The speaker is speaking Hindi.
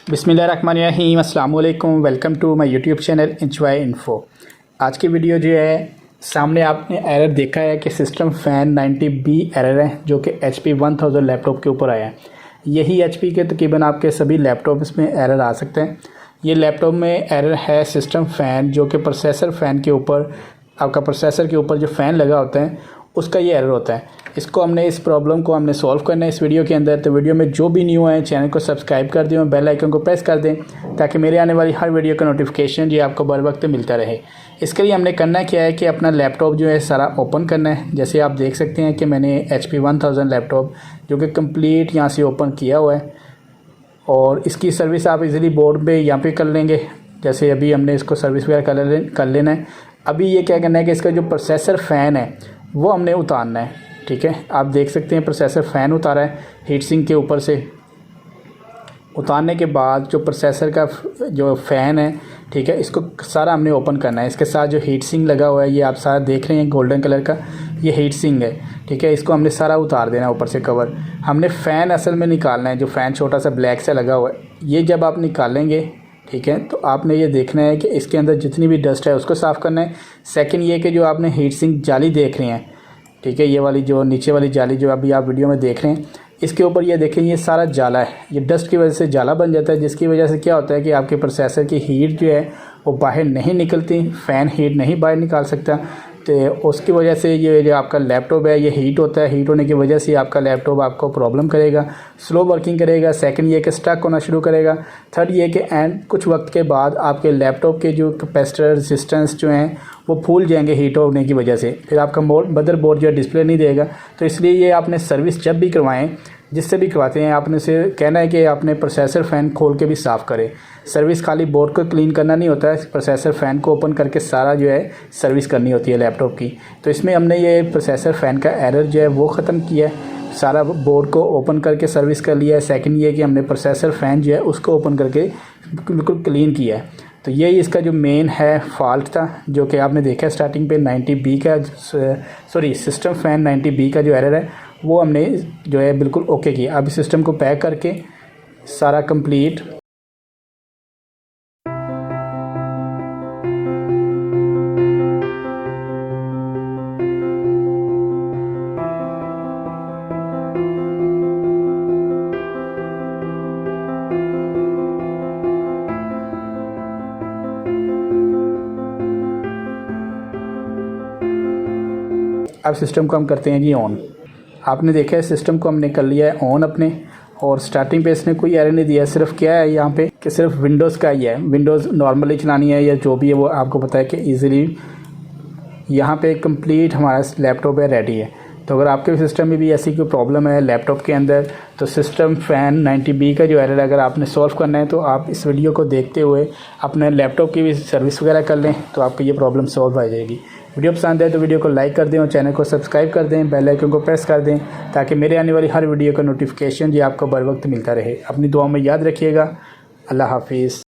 बिस्मिल्लाहिर्रहमानिर्रहीम, अस्सलाम वालेकुम। Welcome to my YouTube channel enjoy info. आज की वीडियो जो है, सामने आपने एरर देखा है कि सिस्टम फ़ैन 90B एरर है जो कि HP 1000 लैपटॉप के ऊपर आया है। यही HP के तकरीबन आपके सभी लैपटॉप्स में एरर आ सकते हैं। ये लैपटॉप में एरर है सिस्टम फ़ैन जो कि प्रोसेसर फ़ैन के ऊपर, आपका प्रोसेसर के ऊपर जो फ़ैन लगा होता है उसका ये एरर होता है। इसको हमने, इस प्रॉब्लम को हमने सॉल्व करना है इस वीडियो के अंदर। तो वीडियो में जो भी न्यू है चैनल को सब्सक्राइब कर दें और बेल आइकन को प्रेस कर दें ताकि मेरे आने वाली हर वीडियो का नोटिफिकेशन ये आपको बर वक्त मिलता रहे। इसके लिए हमने करना क्या है कि अपना लैपटॉप जो है सारा ओपन करना है। जैसे आप देख सकते हैं कि मैंने HP 1000 लैपटॉप जो कि कंप्लीट यहाँ से ओपन किया हुआ है और इसकी सर्विस आप इजीली बोर्ड पे यहाँ पे कर लेंगे। जैसे अभी हमने इसको सर्विस वगैरह कर लेना है। अभी ये क्या करना है कि इसका जो प्रोसेसर फ़ैन है वो हमने उतारना है। ठीक है, आप देख सकते हैं प्रोसेसर फ़ैन उतारा है हीट सिंक के ऊपर से। उतारने के बाद जो प्रोसेसर का जो फ़ैन है, ठीक है, इसको सारा हमने ओपन करना है। इसके साथ जो हीट सिंक लगा हुआ है ये आप सारा देख रहे हैं, गोल्डन कलर का ये हीट सिंक है। ठीक है, इसको हमने सारा उतार देना है ऊपर से कवर। हमने फ़ैन असल में निकालना है, जो फ़ैन छोटा सा ब्लैक से लगा हुआ है ये जब आप निकालेंगे, ठीक है, तो आपने ये देखना है कि इसके अंदर जितनी भी डस्ट है उसको साफ़ करना है। सेकंड ये कि जो आपने हीट सिंक जाली देख रहे हैं, ठीक है, ये वाली जो नीचे वाली जाली जो अभी आप वीडियो में देख रहे हैं, इसके ऊपर ये देखें ये सारा जाला है। ये डस्ट की वजह से जाला बन जाता है, जिसकी वजह से क्या होता है कि आपके प्रोसेसर की हीट जो है वो बाहर नहीं निकलती, फ़ैन हीट नहीं बाहर निकाल सकता। तो उसकी वजह से ये जो आपका लैपटॉप है ये हीट होता है। हीट होने की वजह से आपका लैपटॉप आपको प्रॉब्लम करेगा, स्लो वर्किंग करेगा। सेकंड ये कि स्टक होना शुरू करेगा। थर्ड ये कि एंड कुछ वक्त के बाद आपके लैपटॉप के जो कैपेसिटर रेजिस्टेंस जो हैं वो फूल जाएंगे हीट होने की वजह से। फिर आपका मदरबोर्ड जो है डिस्प्ले नहीं देगा। तो इसलिए ये आपने सर्विस जब भी करवाएं, जिससे भी करवाते हैं, आपने से कहना है कि आपने प्रोसेसर फ़ैन खोल के भी साफ़ करें। सर्विस खाली बोर्ड को क्लीन करना नहीं होता है, प्रोसेसर फ़ैन को ओपन करके सारा जो है सर्विस करनी होती है लैपटॉप की। तो इसमें हमने ये प्रोसेसर फ़ैन का एरर जो है वो ख़त्म किया है, सारा बोर्ड को ओपन करके सर्विस कर लिया है। सेकंड ये कि हमने प्रोसेसर फ़ैन जो है उसको ओपन करके बिल्कुल क्लीन किया है। तो यही इसका जो मेन है फॉल्ट था जो कि आपने देखा स्टार्टिंग पे 90B का, सॉरी सिस्टम फ़ैन 90B का जो एरर है वो हमने जो है बिल्कुल ओके किया। अब सिस्टम को पैक करके सारा कंप्लीट अब सिस्टम को हम करते हैं जी ऑन। आपने देखा है सिस्टम को हमने कर लिया है ऑन अपने, और स्टार्टिंग पे इसने कोई एरर नहीं दिया। सिर्फ क्या है यहाँ पे कि सिर्फ विंडोज़ का ही है, विंडोज़ नॉर्मली चलानी है या जो भी है वो आपको पता है कि इजीली यहाँ पे कंप्लीट हमारा लैपटॉप है रेडी है। तो अगर आपके सिस्टम में भी ऐसी कोई प्रॉब्लम है लैपटॉप के अंदर, तो सिस्टम फ़ैन 90B का जो एरर अगर आपने सॉल्व करना है तो आप इस वीडियो को देखते हुए अपने लैपटॉप की भी सर्विस वगैरह कर लें, तो आपकी ये प्रॉब्लम सॉल्व आ जाएगी। वीडियो पसंद है तो वीडियो को लाइक कर दें और चैनल को सब्सक्राइब कर दें, बेल आइकन को प्रेस कर दें ताकि मेरे आने वाली हर वीडियो का नोटिफिकेशन ये आपको बर वक्त मिलता रहे। अपनी दुआ में याद रखिएगा। अल्लाह हाफिज़।